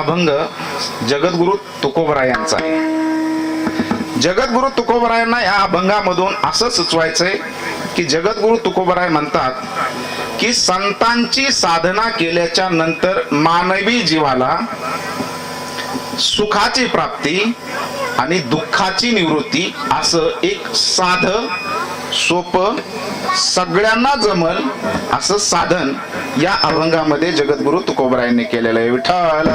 अभंग जगद्गुरु तुकोबराय यांचा आहे. जगद्गुरु तुकोबरायांना या अभंगामधून असं सुचवायचंय की जगद्गुरु तुकोबराय म्हणतात की संतांची साधना केल्याच्या नंतर मानवी जीवाला सुखाची प्राप्ती आणि दुःखाची निवृत्ती असं एक साधं सोपं सगळ्यांना जमल असं साधन या अभंगामध्ये जगद्गुरु तुकोबरायांनी केलेलं आहे. विठ्ठल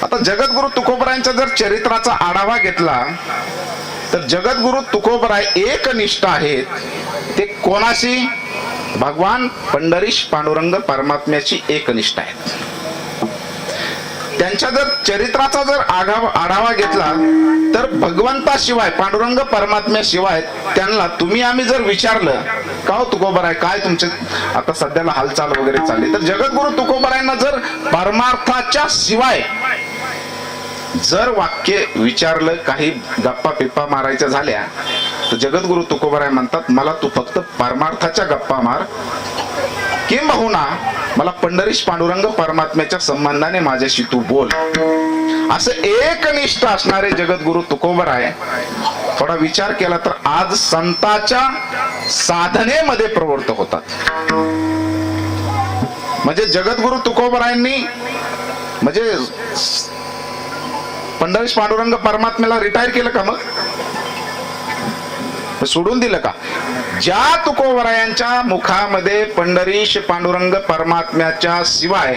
आता जगद्गुरु तुकोबरायांच्या जर चरित्राचा आढावा घेतला तर जगद्गुरु तुकोबराय एकनिष्ठ आहेत. ते कोणाशी? भगवान पंढरीश पांडुरंग परमात्म्याची एकनिष्ठ आहेत. त्यांच्या जर चरित्राचा जर आढावा घेतला तर भगवंताशिवाय पांडुरंग परमात्म्याशिवाय त्यांना तुम्ही आम्ही जर विचारलं का हो तुकोबराय काय तुमचे आता सध्याला हालचाल वगैरे चालली, तर जगद्गुरु तुकोबरायांना जर परमार्थाच्या शिवाय जर वाक्य विचारलं, काही गप्पा पिप्पा मारायच्या झाल्या तर जगद्गुरु तुकोबराय म्हणतात मला तू फक्त परमार्थाच्या गप्पा मार, किंबहुना मला पंढरीश पांडुरंग परमात्म्याच्या संबंधाने माझ्याशी तू बोल. असं एकनिष्ठ असणारे जगद्गुरु तुकोबराय थोडा विचार केला तर आज संतांच्या साधनेमध्ये प्रवृत्त होतात. म्हणजे जगद्गुरु तुकोबरायांनी म्हणजे पंढरीश पांडुरंग परमात्म्याला रिटायर केलं का, मग सोडून दिलं का? ज्या तुकोबरायांच्या मुखामध्ये पंढरीश पांडुरंग परमात्म्याच्या शिवाय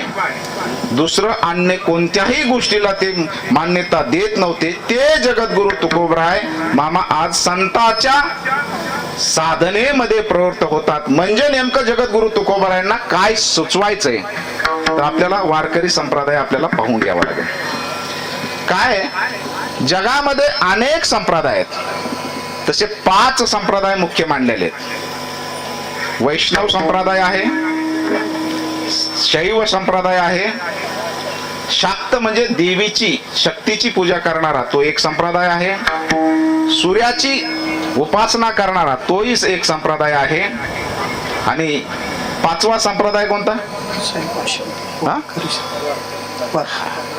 दुसरं अन्य कोणत्याही गोष्टीला ते मान्यता देत नव्हते, ते जगद्गुरु तुकोबराय मामा आज संतांच्या साधनेमध्ये प्रवृत्त होतात. म्हणजे नेमकं जगद्गुरु तुकोबरायांना काय सुचवायचंय तर आपल्याला वारकरी संप्रदाय आपल्याला पाहून घ्यावा लागेल. काय जगामध्ये अनेक संप्रदाय आहेत, तसे 5 संप्रदाय मुख्य मानलेले आहेत. वैष्णव संप्रदाय आहे, शैव संप्रदाय आहे, शाक्त म्हणजे देवीची शक्तीची पूजा करणारा तो एक संप्रदाय आहे, सूर्याची उपासना करणारा तोही एक संप्रदाय आहे, आणि 5वा संप्रदाय कोणता?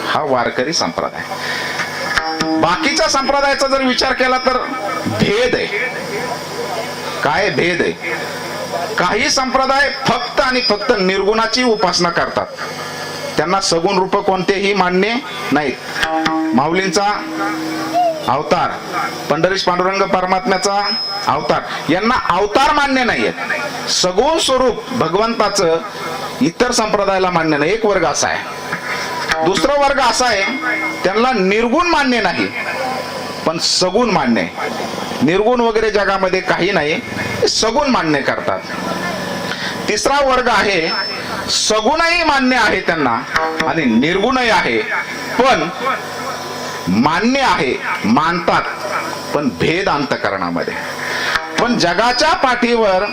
हा वारकरी संप्रदाय. बाकीच्या संप्रदायाचा जर विचार केला तर भेद आहे. काय भेद आहे? काही संप्रदाय फक्त आणि फक्त निर्गुणाची उपासना करतात, त्यांना सगुण रूप कोणतेही मान्य नाहीत. माऊलींचा अवतार, पंढरीश पांडुरंग परमात्म्याचा अवतार यांना अवतार मान्य नाहीयेत. सगुण स्वरूप भगवंताचं इतर संप्रदायाला मान्य नाही. एक वर्ग असा आहे. दुसरा वर्ग असा आहे त्यांना निर्गुण मान्य नाही पण सगुण मान्य आहे. निर्गुण वगैरे जगामध्ये काही नाही, सगुण मान्य करतात. तिसरा वर्ग आहे सगुणही मान्य आहे त्यांना आणि निर्गुणही आहे, पण मान्य आहे, मानतात पण भेद अंतःकरणामध्ये. पण जगाच्या पाठीवर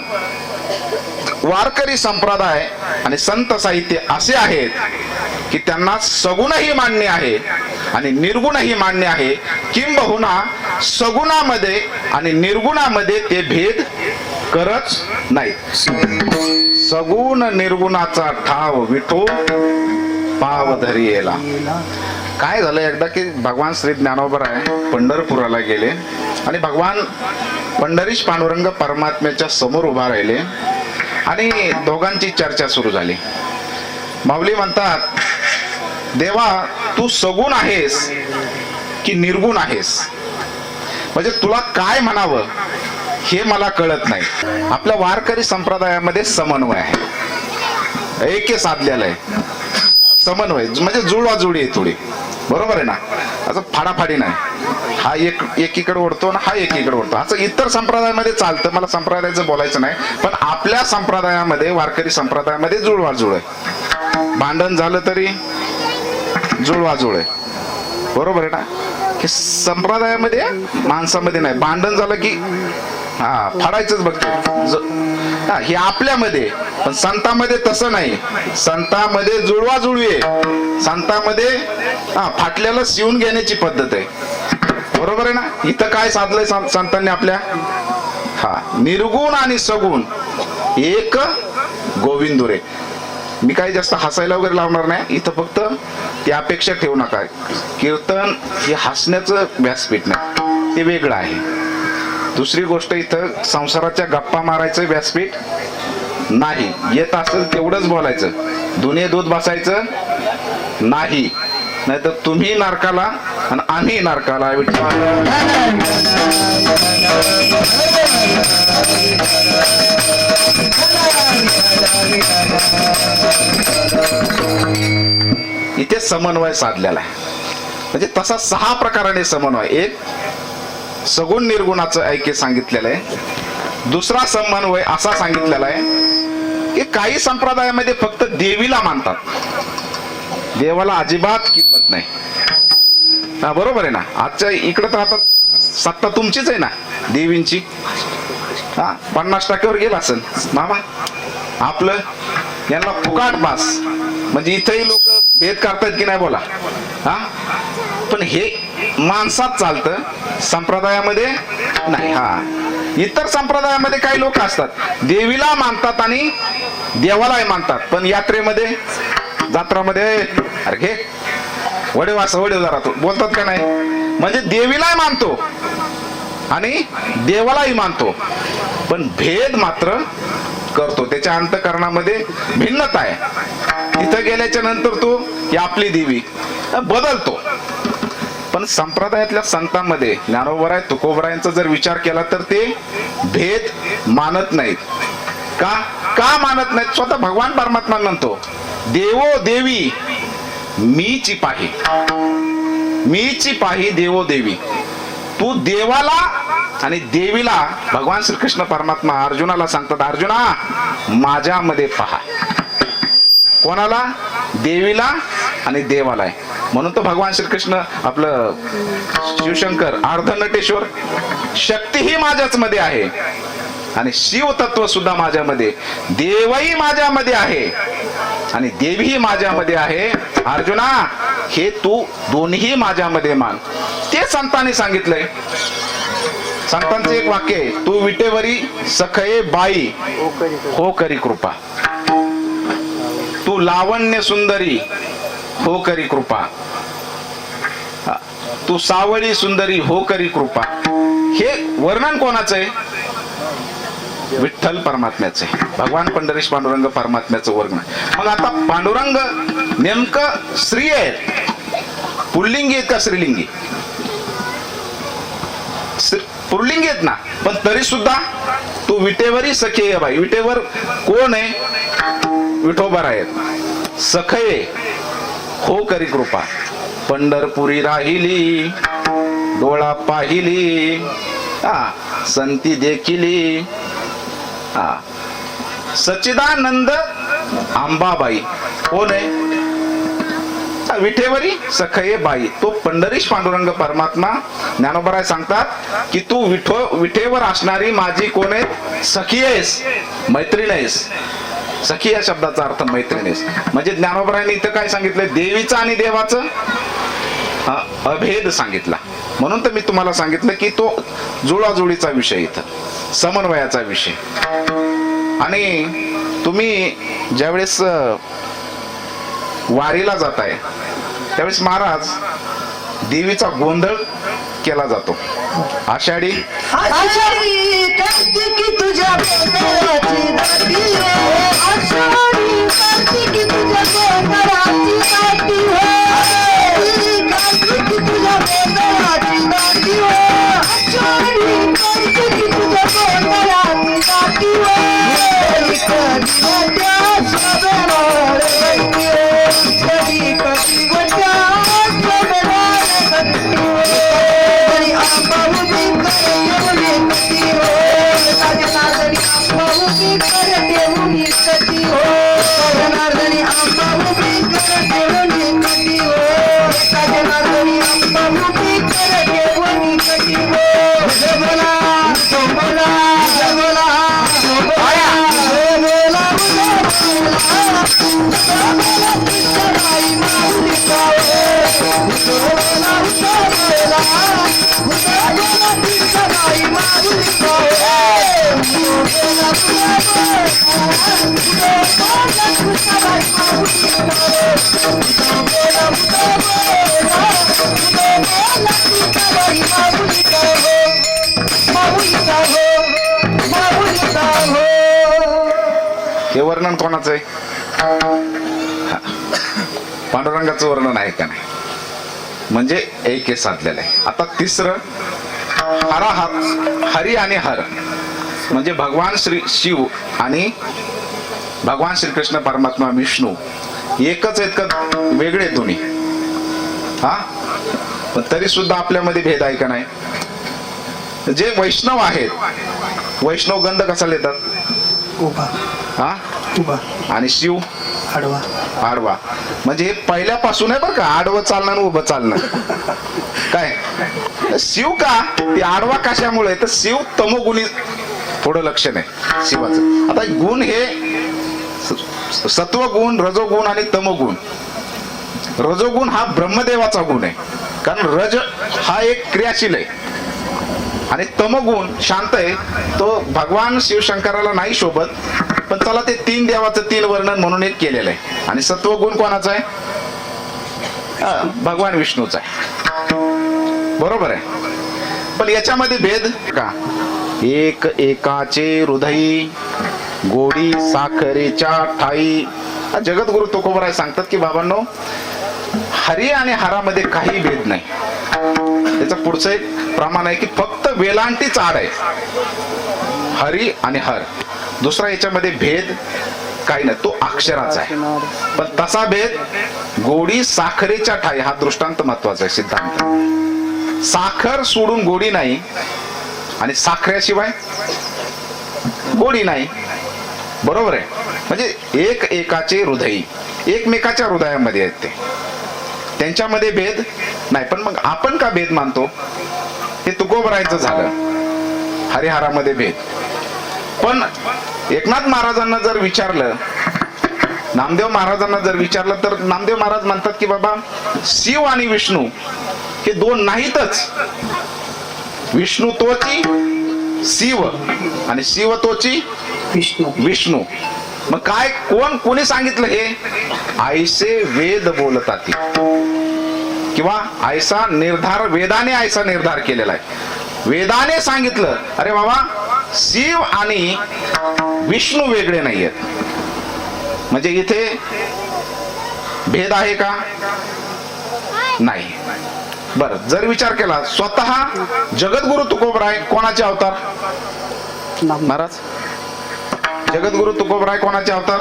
वारकरी संप्रदाय आणि संत साहित्य असे आहेत की त्यांना सगुणही मान्य आहे आणि निर्गुणही मान्य आहे, किंबहुना सगुणामध्ये आणि निर्गुणामध्ये ते भेद करत नाही. सगुण निर्गुणाचा ठाव विठो पाव धरियेला. काय झालं एकदा की भगवान श्री ज्ञानोबराय पंढरपुराला गेले आणि भगवान पंढरीश पांडुरंग परमात्म्याच्या समोर उभा राहिले आणि दोघांची चर्चा सुरू झाली. माऊली म्हणतात देवा तू सगुण आहेस की निर्गुण आहेस, म्हणजे तुला काय म्हणावं हे मला कळत नाही. आपल्या वारकरी संप्रदायामध्ये समन्वय आहे, ऐक्य साधलेलं आहे. समन्वय म्हणजे जुळवाजुळी आहे थोडी, बरोबर आहे ना, असं फाडाफाडी नाही. हा एकीकडे ओढतो ना हा एकीकडे ओढतो, असं इतर संप्रदायामध्ये चालतं. मला संप्रदायाचं बोलायचं नाही, पण आपल्या संप्रदायामध्ये वारकरी संप्रदायामध्ये जुळवाजुळ आहे. भांडण झालं तरी जुळवाजुळ आहे, बरोबर आहे ना. की संप्रदायामध्ये माणसामध्ये नाही, भांडण झालं की हा फाडायचंच बघतो. हे आपल्यामध्ये, पण संतांमध्ये तसं नाही. संतांमध्ये जुळवाजुळवी आहे, संतांमध्ये फाटल्याला शिवून घेण्याची पद्धत आहे. बरोबर आहे ना? इथं काय साधलंय संतांनी आपल्या? हा, निर्गुण आणि सगुण एक गोविंदुरे. मी काही जास्त हसायला वगैरे लावणार नाही इथं, फक्त ती अपेक्षा ठेवू नका. कीर्तन हे हसण्याचं व्यासपीठ नाही, ते वेगळं आहे. दुसरी गोष्ट, इथं संसाराच्या गप्पा मारायचं व्यासपीठ नाही. येत असेल तेवढंच बोलायचं, दुनिये दूध बसायचं नाही, नाहीतर तुम्ही नरकाला आणि आम्ही नरकाला. इथे समन्वय साधलेला आहे. म्हणजे तसा 6 प्रकाराने समन्वय. एक सगुण निर्गुणाचं ऐक्य सांगितलेलं आहे. दुसरा समन्वय असा सांगितलेला आहे की काही संप्रदायामध्ये फक्त देवीला मानतात, देवाला अजिबात किंमत नाही. हा, बरोबर आहे ना? आजच्या इकडं तर आता सत्ता तुमचीच आहे ना देवींची. हा, 50% गेला असेल मामा आपलं. यांना फुकाट बास. म्हणजे इथेही लोक भेद करतात की नाही बोला. हा, पण हे माणसात चालतं, संप्रदायामध्ये नाही. हा, इतर संप्रदायामध्ये काही लोक असतात देवीला मानतात आणि देवालाही मानतात, पण यात्रेमध्ये जत्रामध्ये अरे घे वडे वास वडे जरा तो बोलतात का नाही. म्हणजे देवीलाही मानतो आणि देवालाही मानतो, पण भेद मात्र करतो. त्याच्या अंतःकरणामध्ये भिन्नता आहे. तिथं गेल्याच्या नंतर तो ही आपली देवी बदलतो. पण संप्रदायातल्या संतांमध्ये ज्ञानोबराय तुकोबरायांचा जर विचार केला तर ते भेद मानत नाहीत. का मानत नाहीत? स्वतः भगवान परमात्मा म्हणतो, देवो देवी मीची पाही, मीची पाही देवो देवी. तू देवाला आणि देवीला, भगवान श्रीकृष्ण परमात्मा अर्जुनाला सांगतात, अर्जुना माझ्यामध्ये पहा. कोणाला? देवीला आणि देवाला. म्हणून तर भगवान श्रीकृष्ण आपलं शिवशंकर अर्धनटेश्वर, शक्ती ही माझ्याच मध्ये आहे आणि शिव तत्व सुद्धा माझ्यामध्ये, देवही माझ्यामध्ये आहे आणि देवीही माझ्यामध्ये आहे. अर्जुना हे तू दोन्ही माझ्यामध्ये मान. ते संतांनी सांगितलंय. संतांचं एक वाक्य आहे, तू विटेवरी सखये बाई हो करी कृपा, तू लावण्य सुंदरी हो करी कृपा, तू सावळी सुंदरी हो करी कृपा. हे वर्णन कोणाचं आहे? विठ्ठल परमात्म्याचे, भगवान पंढरीश पांडुरंग परमात्म्याचं वर्णन. मग आता पांडुरंग नेमकं स्त्री आहेत, पुल्लिंगी आहेत का स्त्रीलिंगी? पुल्लिंगी आहेत ना, पण तरी सुद्धा तू विटेवरी सखे बाई. विटेवर कोण आहे? विठोबा आहेत. सखये हो करी कृपा, पंढरपुरी राहिली डोळा पाहिली, संती देखिली. सच्चिदानंद अंबाबाई कोण आहे? विठेवरी सखये बाई. तो पंढरीश पांडुरंग परमात्मा ज्ञानोबराय सांगतात की तू विठेवर असणारी माझी कोण आहे? सखी आहेस, मैत्रीण आहेस. सखी या शब्दाचा अर्थ मैत्रीण आहेस. म्हणजे ज्ञानोबरायांनी इथं काय सांगितलं? देवीचं आणि देवाचं अभेद सांगितला. म्हणून तर मी तुम्हाला सांगितलं की तो जुळाजुळीचा विषय, इथं समन्वयाचा विषय. आणि तुम्ही ज्यावेळेस वारीला जाताय त्यावेळेस महाराज देवीचा गोंधळ केला जातो. आषाढी तुझ्या हे वर्णन कोणाचं आहे? पांडुरंगाचं वर्णन आहे का नाही? म्हणजे एक साधलेलं आहे. आता तिसरं हरी आणि हर म्हणजे भगवान श्री शिव आणि भगवान श्रीकृष्ण परमात्मा विष्णू एकच आहेत का वेगळे दोन्ही? हा, पण तरी सुद्धा आपल्यामध्ये भेद आहे का नाही? जे वैष्णव आहेत, वैष्णव गंध कसा लिहितात? उभा. हा, उभा. आणि शिव आडवा. आडवा. म्हणजे हे पहिल्यापासून आहे बरं का, आडवं चालणं आणि उभं चालणं. काय शिव का ते आडवा कशामुळे? तर शिव तमोगुणी थोडं लक्षण आहे शिवाचं. आता गुण हे सत्वगुण, रजोगुण आणि तमोगुण. रजोगुण हा ब्रह्मदेवाचा गुण आहे, कारण रज हा एक क्रियाशील आहे आणि तमोगुण शांत आहे. तो भगवान शिवशंकराला नाही शोभत, पण चला ते तीन देवाचं तीन वर्णन म्हणून एक केलेलं आहे. आणि सत्वगुण कोणाचा आहे? भगवान विष्णूचा आहे. बरोबर आहे. पण याच्यामध्ये भेद का? एक एकाचे हृदयी गोडी साखरेच्या ठाई. जगद्गुरु तुकोबराय सांगतात की बाबांनो, हरी आणि हरामध्ये काही भेद नाही. त्याचं पुढचं एक प्रमाण आहे की फक्त वेलांटीच आड आहे, हरी आणि हर. दुसरा याच्यामध्ये भेद काही नाही, तो अक्षराचा आहे. पण तसा भेद गोडी साखरेच्या ठाई हा दृष्टांत महत्वाचा आहे. सिद्धांत साखर सोडून गोडी नाही आणि साखरेशिवाय गोडी नाही. बरोबर आहे. म्हणजे एक एकाचे हृदयी, एकमेकाच्या हृदयामध्ये आहेत ते, त्यांच्यामध्ये भेद नाही. पण मग आपण का भेद मानतो? हे तुकोबरायचं झालं, हरिहरामध्ये भेद. पण एकनाथ महाराजांना जर विचारलं, नामदेव महाराजांना जर विचारलं, तर नामदेव महाराज म्हणतात की बाबा शिव आणि विष्णू हे दोन नाहीतच. विष्णू तोची शिव आणि शिव तोची विष्णू. मग काय, कोणी सांगितलं हे? आयसे वेद बोलतात किंवा आयसा निर्धार, वेदाने आयसा निर्धार केलेला आहे. वेदाने सांगितलं अरे बाबा शिव आणि विष्णू वेगळे नाही आहेत. म्हणजे इथे भेद आहे का? नाही. बर, जर विचार केला, स्वतः जगद्गुरु तुकोबराय कोणाचे अवतार? महाराज जगद्गुरु तुकोबराय कोणाचे अवतार?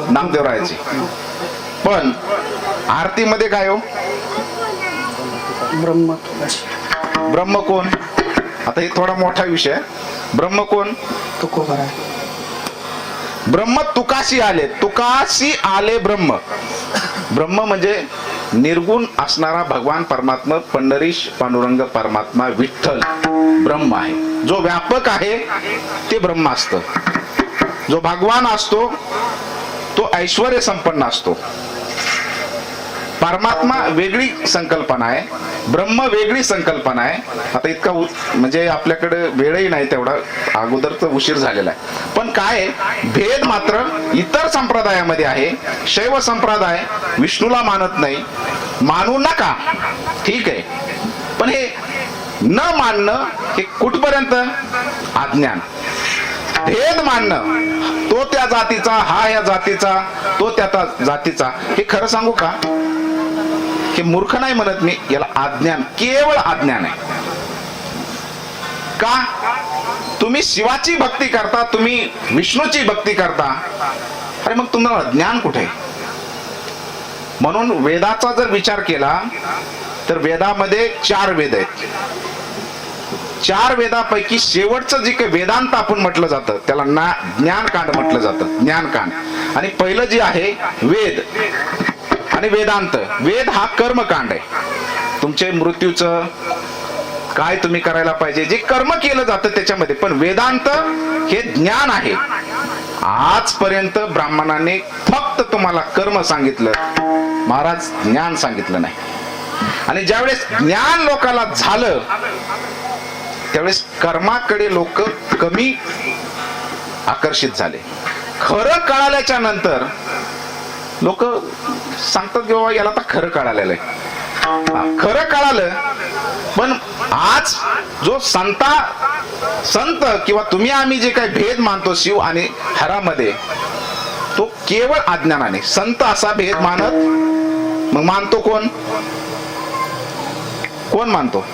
नामदेवरायाचे. पण आरतीमध्ये काय हो? ब्रह्म कोण? आता हे थोडा मोठा विषय. ब्रह्म कोण? तुकोबराय. ब्रह्म तुकाशी आले, तुकाशी आले ब्रह्म. ब्रह्म म्हणजे निर्गुण असणारा भगवान परमात्मा, पंढरीश पांडुरंग परमात्मा विठ्ठल ब्रह्म आहे. जो व्यापक आहे ते ब्रह्म असतं. जो भगवान असतो तो ऐश्वर्य संपन्न असतो. परमात्मा वेगळी संकल्पना आहे, ब्रह्म वेगळी संकल्पना आहे. आता इतका म्हणजे आपल्याकडे वेळही नाही तेवढा, अगोदरच उशीर झालेला आहे. पण काय भेद मात्र इतर संप्रदायामध्ये आहे. शैव संप्रदाय विष्णूला मानत नाही. मानू नका, ठीक आहे, पण हे न मानणं हे कुठपर्यंत? अज्ञान. भेद मानणं, तो त्या जातीचा, हा या जातीचा, तो त्या जातीचा, हे खरं सांगू का, हे मूर्ख नाही म्हणत मी, याला अज्ञान, केवळ अज्ञान आहे. का? तुम्ही शिवाची भक्ती करता, तुम्ही विष्णूची भक्ती करता, अरे मग तुम्हाला ज्ञान कुठे? म्हणून वेदाचा जर विचार केला तर वेदामध्ये 4 वेद आहेत. 4 वेदापैकी शेवटचं जे काही वेदांत आपण म्हटलं जातं त्याला ज्ञानकांड म्हटलं जातं. ज्ञानकांड. आणि पहिलं जे आहे वेद आणि वेदांत. वेद हा कर्मकांड आहे. तुमचे मृत्यूचं काय तुम्ही करायला पाहिजे, जे कर्म केलं जातं त्याच्यामध्ये. पण वेदांत हे ज्ञान आहे. आजपर्यंत ब्राह्मणाने फक्त तुम्हाला कर्म सांगितलं, महाराज ज्ञान सांगितलं नाही. आणि ज्यावेळेस ज्ञान लोकाला झालं त्यावेळेस कर्माकडे लोक कमी आकर्षित झाले. खरं कळाल्याच्या नंतर लोक सांगतात की बाबा याला तर खरं कळालेलं आहे. खरं कळालं, पण आज जो संत किंवा तुम्ही आम्ही जे काही भेद मानतो शिव आणि हरामध्ये, तो केवळ अज्ञानाने. संत असा भेद मानत, मग मानतो कोण? कोण मानतो?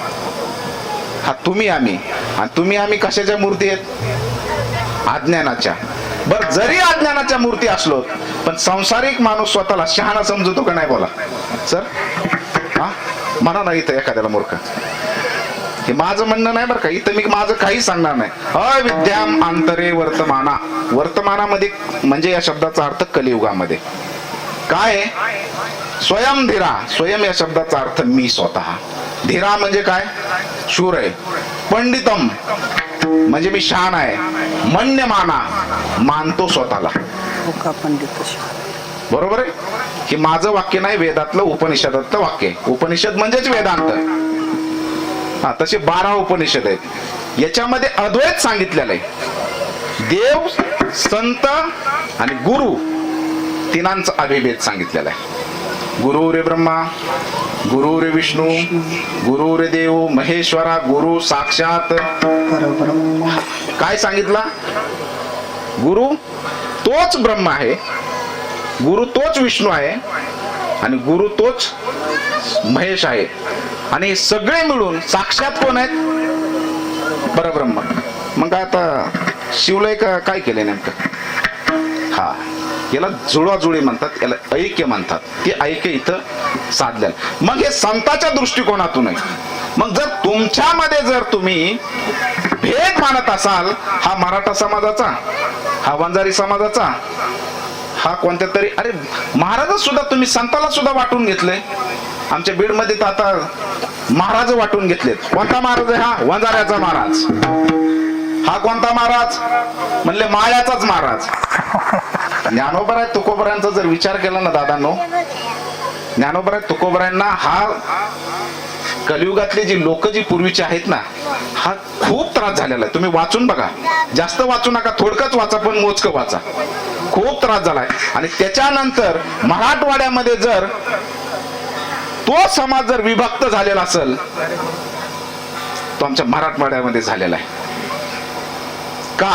हा तुम्ही आम्ही. आणि तुम्ही आम्ही कशाच्या मूर्ती आहेत? अज्ञानाच्या. बर, जरी अज्ञानाच्या मूर्ती असलो पण सांसारिक माणूस स्वतःला शहाणा समजतो का नाही? बोला सर. हा, म्हणा ना इथं एखाद्याला मूर्ख. हे माझं म्हणणं नाही बरं का, इथं मी माझं काही सांगणार नाही. अविद्याम अंतरे वर्तमाना. वर्तमानामध्ये म्हणजे या शब्दाचा अर्थ कलियुगामध्ये काय? स्वयं धीरा. स्वयं या शब्दाचा अर्थ मी स्वतः. धीरा म्हणजे काय? शूर आहे. पंडितम म्हणजे मी शहाणा आहे. मन्यमाना मानतो स्वतःला. बरोबर आहे? हे माझं वाक्य नाही, वेदातलं उपनिषदातलं वाक्य आहे. उपनिषद म्हणजेच वेदांत. हा, तसे 12 उपनिषद आहेत. याच्यामध्ये अद्वैत सांगितलेलं आहे. देव, संत आणि गुरु तिनांचा अभिभेद सांगितलेला आहे. गुरु रे ब्रह्मा, गुरु रे विष्णू, गुरु रे देव महेश्वरा, गुरु साक्षात. काय सांगितलं? गुरु तोच ब्रह्मा आहे, गुरु तोच विष्णू आहे आणि गुरु तोच महेश आहे. आणि सगळे मिळून साक्षात कोण आहेत? परब्रह्म. मग आता शिवलय काय केले नेमकं? हा, याला जुळवाजुळी म्हणतात, याला ऐक्य म्हणतात. ते ऐक्य इथं साधलं. मग हे संतांच्या दृष्टिकोनातून आहे. मग जर तुमच्यामध्ये जर तुम्ही भेद मानत असाल, हा मराठा समाजाचा, हा वंजारी समाजाचा, हा कोणत्या तरी, अरे महाराज सुद्धा तुम्ही संताला सुद्धा वाटून घेतले. आमच्या बीड मध्ये तर आता महाराज वाटून घेतलेत. कोणता महाराज आहे? हा वंजाऱ्याचा महाराज. हा कोणता महाराज? म्हणले माळ्याचाच महाराज. ज्ञानोबराय तुकोबरायांचा जर विचार केला ना दादांनो, ज्ञानोबराय तुकोबरायांना हा कलियुगातले जी लोक जी पूर्वीचे आहेत ना, हा खूप त्रास झालेला आहे. तुम्ही वाचून बघा, जास्त वाचू नका, थोडकंच वाचा, पण मोजकं वाचा. खूप त्रास झालाय. आणि त्याच्यानंतर मराठवाड्यामध्ये जर तो समाज जर विभक्त झालेला असेल, तो आमच्या मराठवाड्यामध्ये झालेला आहे. का?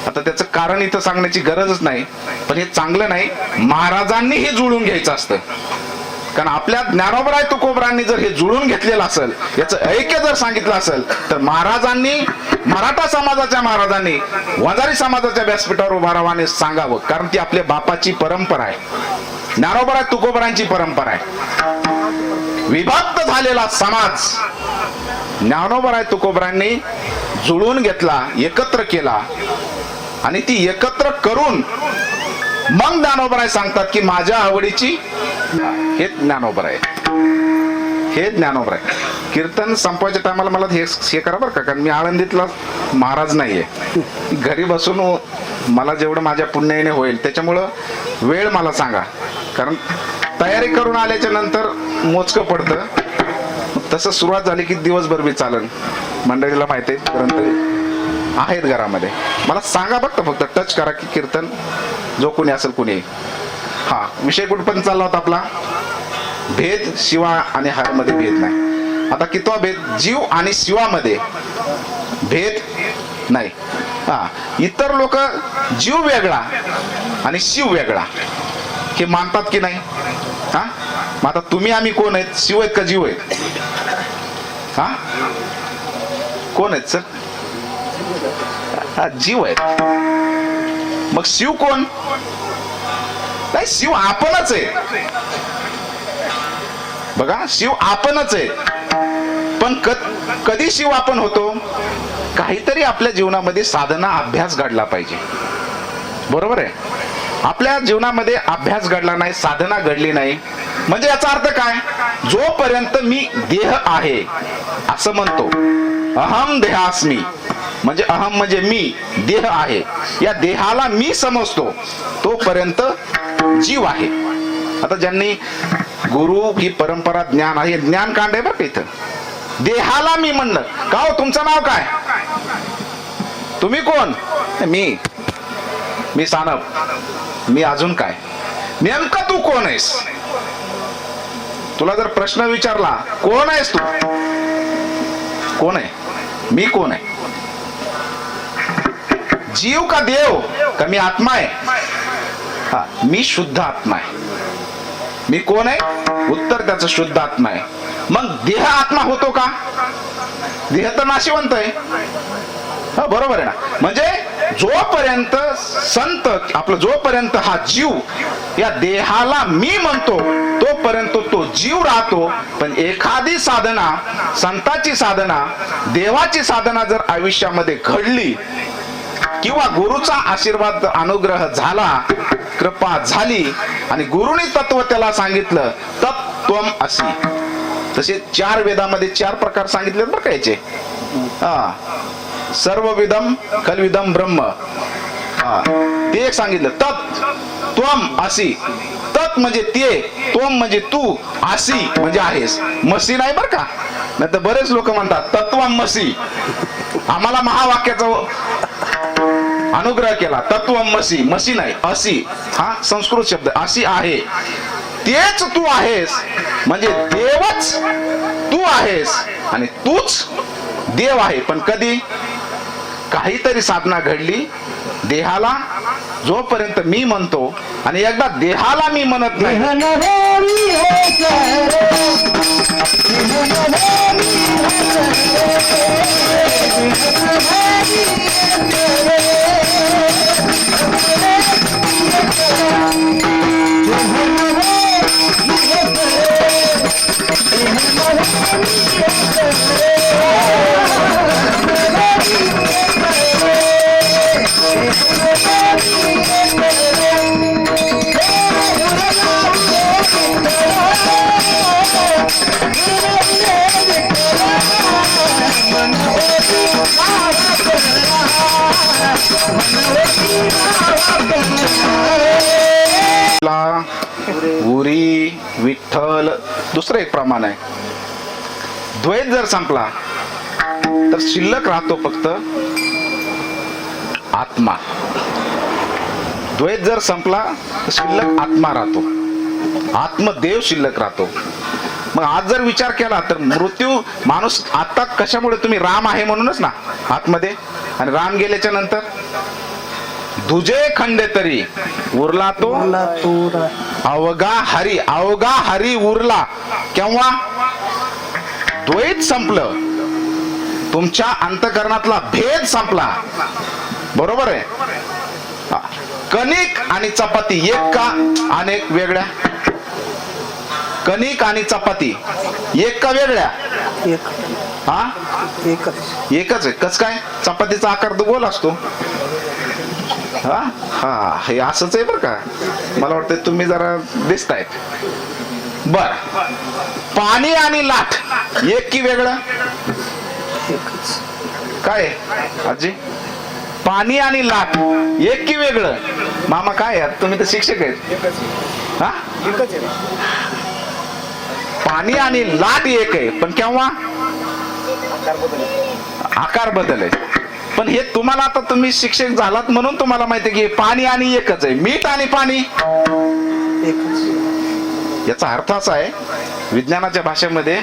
आता त्याचं कारण इथं सांगण्याची गरजच नाही, पण हे चांगलं नाही. महाराजांनी हे जुळून घ्यायचं असतं. कारण आपल्या ज्ञानोबराय तुकोबरांनी जर हे जुळून घेतलेलं असेल, याचं ऐक्य जर सांगितलं असेल, तर महाराजांनी, मराठा समाजाच्या महाराजांनी वंजारी समाजाच्या व्यासपीठावर उभा राहावं सांगावं. कारण ती आपल्या बापाची परंपरा आहे, ज्ञानोबराय तुकोबरांची परंपरा आहे. विभक्त झालेला समाज ज्ञानोबराय तुकोबरांनी जुळून घेतला, एकत्र केला. आणि ती एकत्र करून मग ज्ञानोबराय सांगतात की माझ्या आवडीची हे ज्ञानोबराय, हे ज्ञानोबराय. कीर्तन संपवायच्या टायमाला मला हे करा बरं का, कारण मी आळंदीतला महाराज नाहीये. घरी बसून मला जेवढं माझ्या पुण्याने होईल त्याच्यामुळं वेळ मला सांगा, कारण तयारी करून आल्याच्या नंतर मोजकं पडतं. तसं सुरुवात झाली की दिवसभर बी चालन. मंडळीला माहिती आहे, ग्रंथ आहेत घरामध्ये. मला सांगा फक्त टच करा की कीर्तन जो कोणी असेल कोणी. हा, विषय कुठपर्यंत चालला होता आपला? भेद शिवा आणि हर मध्ये भेद नाही. आता कितवा भेद? जीव आणि शिवामध्ये भेद नाही. हा, इतर लोक जीव वेगळा आणि शिव वेगळा हे मानतात की नाही? हा, मग आता तुम्ही आम्ही कोण आहेत? शिव आहेत का जीव आहेत? हा, कोण आहेत सर? हा, जीव आहेत. मग शिव कोण? नाही, शिव आपणच आहे. बघा, शिव आपणच आहे. पण कधी शिव आपण होतो? काहीतरी आपल्या जीवनामध्ये साधना, अभ्यास घडला पाहिजे. बरोबर आहे? आपल्या जीवनामध्ये अभ्यास घडला नाही, साधना घडली नाही, म्हणजे याचा अर्थ काय? जोपर्यंत मी देह आहे असं म्हणतो, अहम देहास्मी, म्हणजे अहम म्हणजे मी, देह आहे, या देहाला मी समजतो, तोपर्यंत जीव आहे. आता ज्यांनी गुरु ही परंपरा ज्ञान आहे, ज्ञान कांड आहे बरं का इथं. देहाला मी म्हणलं का हो, तुमचं नाव काय, तुम्ही कोण, मी सानप, मी अजून काय, नेमका तू कोण आहेस. तुला जर प्रश्न विचारला कोण आहेस तू, कोण आहे, मी कोण आहे, जीव का देव का मी आत्मा आहे. हा, मी शुद्ध आत्मा आहे. मी कोण आहे, उत्तर त्याचं शुद्ध आत्मा आहे. मग देह आत्मा होतो का, देह तर नाशिवंत आहे. हा, बरोबर आहे ना. म्हणजे जोपर्यंत संत आपलं, जोपर्यंत हा जीव या देहाला मी म्हणतो तोपर्यंत तो जीव राहतो. पण एखादी साधना, संताची साधना, देवाची साधना जर आयुष्यामध्ये घडली किंवा गुरुचा आशीर्वाद अनुग्रह झाला, कृपा झाली आणि गुरुनी तत्व त्याला सांगितलं, तत्त्वम असी. तसे 4 वेदामध्ये 4 प्रकार सांगितले बरं का याचे. हा, सर्वविदम खलविदम ब्रह्म, ते एक सांगितलं. तत् त्वम असी, तत् म्हणजे ते, त्वम म्हणजे तू, असी म्हणजे आहेस. मसी नाही बरं का, नाही तर बरेच लोक म्हणतात तत्वम मसी. आम्हाला महावाक्याचा अनुग्रह केला, तत्वम मसी, मसी नाही, असी. हा संस्कृत शब्द, असी आहे, तेच तू आहेस. म्हणजे देवच तू आहेस आणि तूच देव आहे. पण कधी, काहीतरी साधना घडली, देहाला जोपर्यंत मी म्हणतो आणि एकदा देहाला मी म्हणत नाही, उरी विठ्ठल. दुसरं एक प्रमाण आहे, द्वैत जर संपला तर शिल्लक राहतो फक्त आत्मा. द्वैत जर संपला तर शिल्लक आत्मा राहतो, आत्मदेव शिल्लक राहतो. मग आज जर विचार केला तर मृत्यू, माणूस आता कशामुळे, तुम्ही राम आहे म्हणूनच ना आतमध्ये, आणि राम गेल्याच्या नंतर दुजे खंडे तरी उरला तो अवघा हरी, अवघा हरी उरला. केव्हा द्वैत संपलं, तुमच्या अंतकरणातला भेद संपला. बरोबर आहे. कणिक आणि चपाती एक का अनेक वेगळ्या, कणिक आणि चपाती एक का वेगळ्या, हा एकच आहे. कस काय, चपातीचा आकार तर गोल असतो. हा हा, हे असंच आहे बरं का, मला वाटतं तुम्ही जरा दिसतायत. बर, पाणी आणि लाट एक की वेगळं, काय आजी, पाणी आणि लाट एक की वेगळं. मामा काय यार, तुम्ही तर शिक्षक आहेत. हा, पाणी आणि लाट एक आहे, पण केव्हा आकार बदल आहे. पण हे तुम्हाला, आता तुम्ही शिक्षक झालात म्हणून तुम्हाला माहिती आहे की पाणी आणि एकच आहे. मीठ आणि पाणी याचा अर्थ असा आहे विज्ञानाच्या भाषेमध्ये,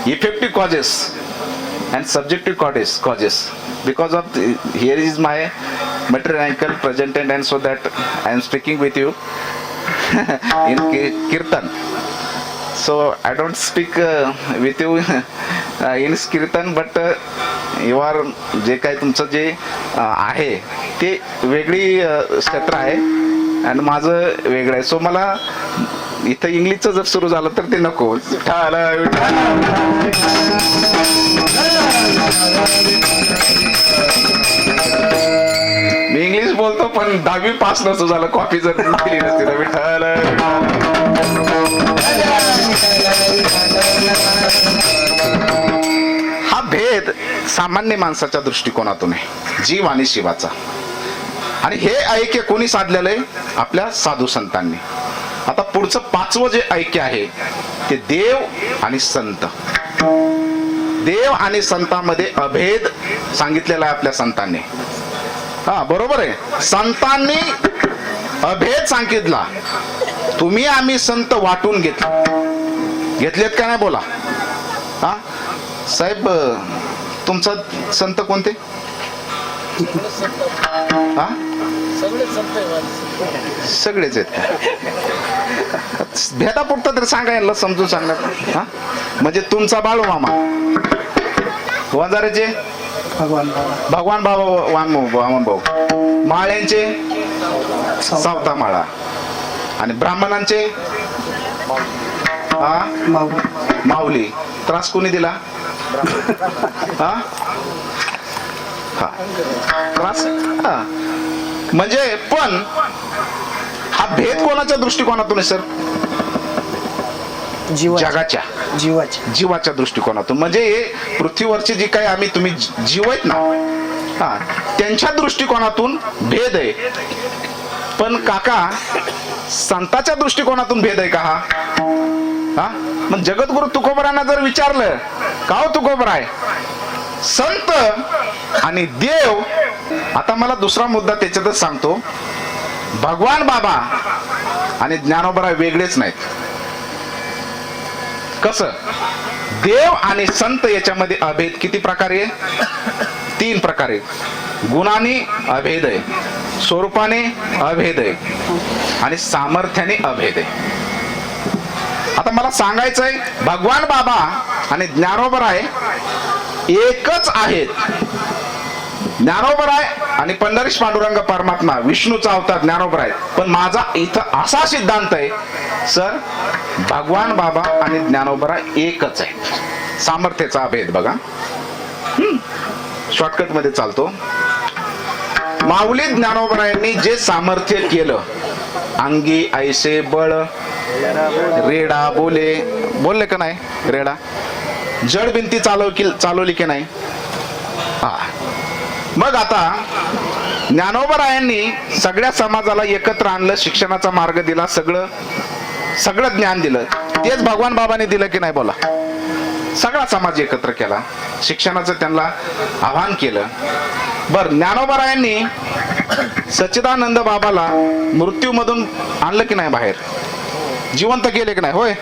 effective causes and subjective causes. Because of here is my metrical presented and so that I am speaking with you in kirtan. So I don't speak with you in kirtan, but you are, जे काही तुमचं जे आहे ते वेगळी क्षेत्र आहे आणि माझं वेगळं आहे. सो मला इथं इंग्लिशचं जर सुरू झालं तर ते नको. मी इंग्लिश बोलतो पण 10वी पास नसतो झालं, कॉपी जर दिली नसती तर विठ्ठल. हा भेद सामान्य माणसाच्या दृष्टिकोनातून आहे, जीव आणि शिवाचा. आणि हे ऐक्य कोणी साधलेलं आहे, आपल्या साधू संतांनी. आता पुढचं 5वं जे ऐक्य आहे ते देव आणि संत. देव आणि संतांमध्ये अभेद सांगितलेला आहे आपल्या संतांनी. हा बरोबर आहे, संतांनी अभेद सांगितला. तुम्ही आम्ही संत वाटून घेतलेत का नाही बोला. हा साहेब, तुमचा संत कोणते? हा सगळेच आहेत. भेदापुरतं तरी सांगा, यांना समजून सांगणार. हा म्हणजे तुमचा बाळू मामा वंजाऱ्याचे भगवान बाबा वामन भाऊ, माळ्यांचे सावता माळा, आणि ब्राह्मणांचे माऊली. त्रास कोणी दिला? हा हा त्रास. हा म्हणजे पण हा भेद कोणाच्या दृष्टिकोनातून आहे सर? जगाच्या जीवाच्या दृष्टिकोनातून. म्हणजे पृथ्वीवरची जी काही आम्ही तुम्ही जीव आहेत ना, हा त्यांच्या दृष्टिकोनातून भेद आहे. पण काका संताच्या दृष्टिकोनातून भेद आहे का हा? हा मग जगद्गुरु तुकोबरांना जर विचारलं का हो तुकोबराय, संत आणि देव. आता मला दुसरा मुद्दा त्याच्यातच सांगतो, भगवान बाबा आणि ज्ञानोबराय वेगळेच नाहीत. कसं? देव आणि संत याच्यामध्ये अभेद किती प्रकारे? 3 प्रकारे. गुणाने अभेद आहे, स्वरूपाने अभेद आहे, आणि सामर्थ्याने अभेद आहे. आता मला सांगायचंय, भगवान बाबा आणि ज्ञानोबराय एकच आहेत. ज्ञानोबराय आणि पंढरीश पांडुरंग परमात्मा विष्णूचा अवतार ज्ञानोबराय. पण माझा इथं असा सिद्धांत आहे सर, भगवान बाबा आणि ज्ञानोबराय एकच आहे. सामर्थ्याचा अभेद बघा. शॉर्टकट मध्ये चालतो. माऊली ज्ञानोबरायांनी जे सामर्थ्य केलं, अंगी ऐसे बळ, रेडा बोलले का नाही? रेडा जड भिंती चालवली की नाही? हा. मग आता ज्ञानोबरायांनी सगळ्या समाजाला एकत्र आणलं, शिक्षणाचा मार्ग दिला, सगळं ज्ञान दिलं. तेच भगवान बाबांनी दिलं की नाही बोला? सगळा समाज एकत्र केला, शिक्षणाचं त्यांना आवाहन केलं. बर, ज्ञानोबरायांनी सच्चिदानंद बाबाला मृत्यूमधून आणलं की नाही बाहेर? जिवंत केले की नाही? होय.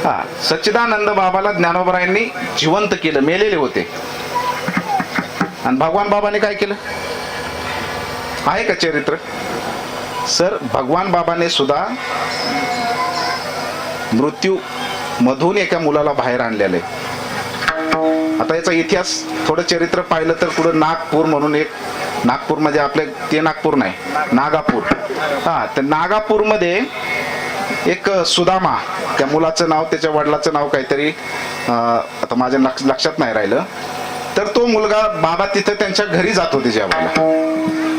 हा, सच्चिदानंद बाबाला ज्ञानोबरायांनी जिवंत केलं, मेलेले होते. आणि भगवान बाबाने काय केलं आहे का चरित्र? सर, भगवान बाबाने सुद्धा मृत्यू मधून एका मुलाला बाहेर आणलेलं आहे. आता याचा इतिहास थोडं चरित्र पाहिलं तर पुढे नागपूर म्हणून एक, नागपूर म्हणजे आपले ते नागपूर नाही, नागापूर. हा, तर नागापूर मध्ये एक सुदामा, त्या मुलाचं नाव, त्याच्या वडिलाचं नाव काहीतरी आता माझ्या लक्षात नाही राहिलं. तर तो मुलगा, बाबा तिथे त्यांच्या घरी जात होते जेवायला,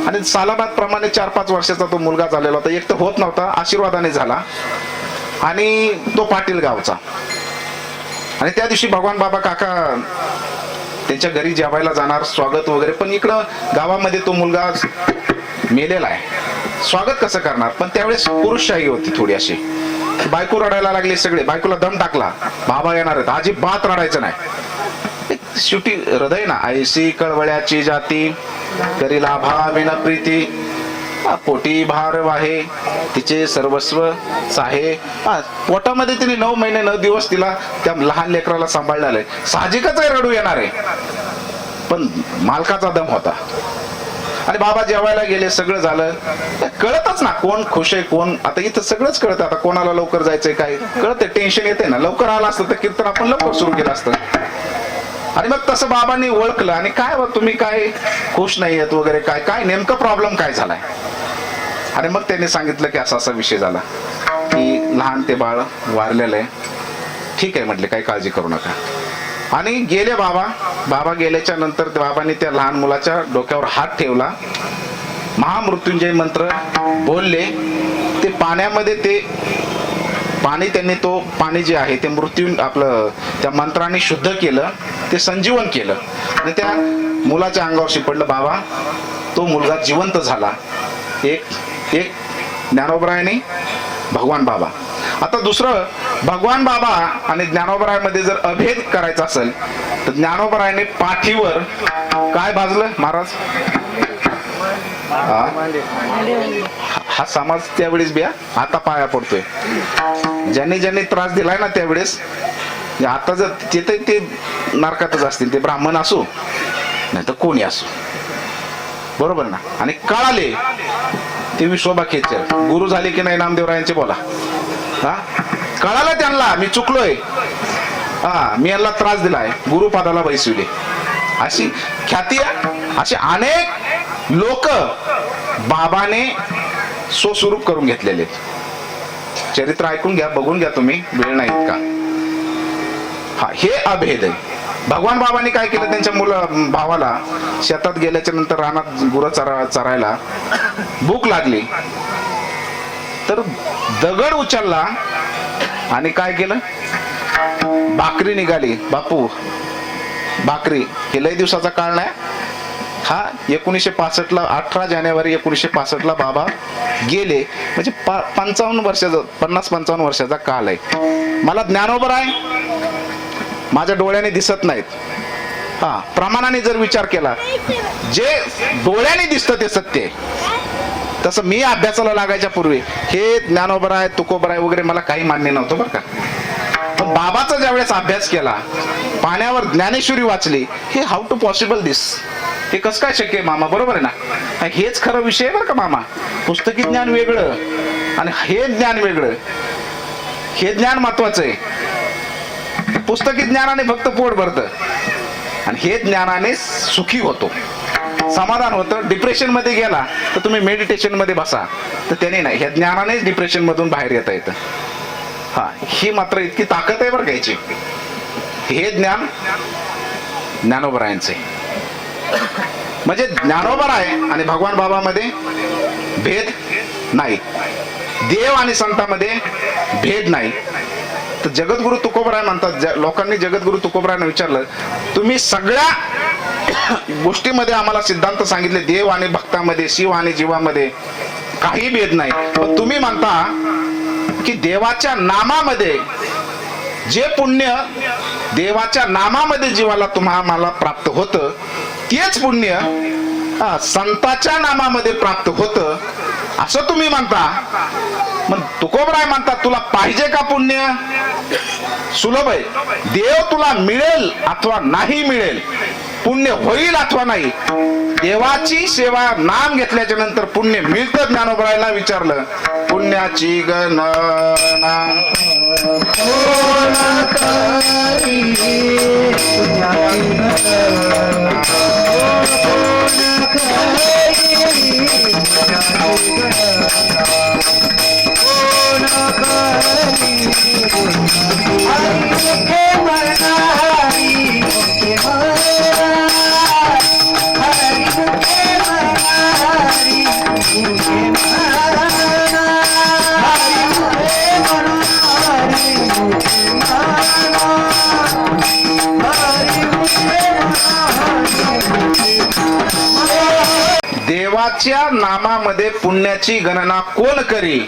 आणि सालाबाद प्रमाणे 4-5 वर्षाचा तो मुलगा झालेला होता. एक तर होत नव्हता, आशीर्वादाने झाला, आणि तो पाटील गावचा. आणि त्या दिवशी भगवान बाबा काका त्यांच्या घरी जेवायला जाणार, स्वागत वगैरे. पण इकडं गावामध्ये तो मुलगा मेलेला आहे, स्वागत कसं करणार? पण त्यावेळेस पुरुषशाही होती थोडी अशी. बायको रडायला लागली, सगळे बायकोला दम टाकला, बाबा येणार आहेत, अजिबात रडायचं नाही. शेवटी हृदय ना, ऐशी कळवळ्याची जाती, करीला भाविन प्रीती, पोटी भार वाहे तिचे सर्वस्व साहे. पोटामध्ये तिने 9 महिने 9 दिवस तिला त्या लहान लेकराला सांभाळलेलं आहे. साहजिकच आहे रडू येणार आहे, पण मालकाचा दम होता. आणि बाबा जेवायला गेले, सगळं झालं. कळतच ना कोण खुश आहे कोण. आता इथं सगळंच कळतं, आता कोणाला लवकर जायचंय काय कळतंय, टेन्शन येते ना. लवकर आला असतं तर कीर्तन आपण लवकर सुरू केलं असतं. आणि मग तसं बाबांनी ओळखलं, आणि काय तुम्ही काय खुश नाही आहेत वगैरे, काय नेमकं प्रॉब्लेम काय झालाय? आणि मग त्यांनी सांगितलं की असा विषय झाला की लहान ते बाळ वारलेलं आहे. ठीक आहे म्हटले, काही काळजी करू नका. आणि गेले बाबा गेल्याच्या नंतर बाबांनी त्या लहान मुलाच्या डोक्यावर हात ठेवला, महामृत्युंजय मंत्र बोलले. ते पाण्यामध्ये ते पाणी, त्यांनी तो पाणी जे आहे ते मृत्यू आपलं त्या मंत्राने शुद्ध केलं, ते संजीवन केलं, आणि त्या मुलाच्या अंगावर शिपडलं. बाबा, तो मुलगा जिवंत झाला. एक ज्ञानोबरायाने भगवान बाबा. आता दुसरं, भगवान बाबा आणि ज्ञानोबरायामध्ये जर अभेद करायचा असेल तर ज्ञानोबरायाने पाठीवर काय भाजलं महाराज? हा समाज त्यावेळेस बिया आता पाया पडतोय. ज्यांनी ज्यांनी त्रास दिलाय ना त्यावेळेस, आता जर ते नरकातच असतील, ते ब्राह्मण असो नाही तर कोणी असो, बरोबर ना. आणि कळाले ते विश्वोबा खेचर गुरु झाले की नाही नामदेवरायांचे बोला. हा, कळालं त्यांना मी चुकलोय, हा मी यांना त्रास दिलाय, गुरुपादाला बैसविले, अशी ख्याती आहे. असे अनेक लोक बाबाने स्वस्वरूप करून घेतलेले. चरित्र ऐकून घ्या, बघून घ्या तुम्ही, वेळ नाही का. हा, हे अभेद आहे. भगवान बाबांनी काय केलं, त्यांच्या भावाला शेतात गेल्याच्या नंतर रानात गुरं चरायला भूक लागली तर दगड उचलला आणि काय केलं, भाकरी निघाली. बापू भाकरी, हे लय दिवसाचा काळ नाही हा. 1965 ला 18 जानेवारी 1965 ला बाबा गेले, म्हणजे 55 वर्षाचा 50-55 वर्षाचा काल आहे. मला ज्ञानोबराय माझ्या डोळ्याने दिसत नाहीत. हा, प्रमाणाने जर विचार केला, जे डोळ्याने दिसतं ते सत्य आहे. तसं मी अभ्यासाला लागायच्या पूर्वी हे ज्ञानोबराय तुकोबराय वगैरे मला काही मान्य नव्हतं बरं का. पण बाबाचा ज्यावेळेस अभ्यास केला, पाण्यावर ज्ञानेश्वरी वाचली, हे हाऊ टू पॉसिबल दिस, हे कसं काय शक्य आहे मामा, बरोबर आहे ना. हेच खरं विषय आहे बरं का मामा. पुस्तकी ज्ञान वेगळं आणि हे ज्ञान वेगळं. हे ज्ञान महत्वाचं आहे. पुस्तकी ज्ञानाने फक्त पोट भरतं आणि हे ज्ञानाने सुखी होतो, समाधान होतं. डिप्रेशन मध्ये गेला तर तुम्ही मेडिटेशन मध्ये बसा, तर त्याने नाही, ह्या ज्ञानाने डिप्रेशन मधून बाहेर येता येतं. हा, ही मात्र इतकी ताकद आहे बरं घ्यायची. हे ज्ञान ज्ञानोबरायांचे, म्हणजे ज्ञानोबराय आणि भगवान बाबामध्ये भेद नाही, देव आणि संतांमध्ये भेद नाही. तर जगद्गुरु तुकोबराय म्हणतात, लोकांनी जगद्गुरु तुकोबरायांना विचारलं, तुम्ही सगळ्या गोष्टीमध्ये आम्हाला सिद्धांत सांगितले, देव आणि भक्तामध्ये, शिव आणि जीवामध्ये काही भेद नाही, पण तुम्ही म्हणता की देवाच्या नामामध्ये जे पुण्य देवाच्या नामामध्ये जीवाला तुम्हाला प्राप्त होतं, तेच पुण्य संताच्या नामामध्ये प्राप्त होतं, असं तुम्ही म्हणता. मग तुकोबराय म्हणतात, तुला पाहिजे का पुण्य? सुलभ आहे. देव तुला मिळेल अथवा नाही मिळेल, पुण्य होईल अथवा नाही. देवाची सेवा नाम घेतल्याच्या नंतर पुण्य मिळतं. ज्ञानोबरायला विचारलं, पुण्याची गणना देवाच्या नामामध्ये पुण्याची गणना कोण करी?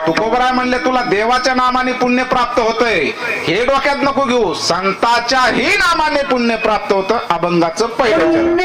तुकोबराय म्हणले, तुला देवाच्या नामाने पुण्य प्राप्त होतंय हे डोक्यात नको घेऊ, संताच्याही नामाने पुण्य प्राप्त होतं. अभंगाचं पहिलं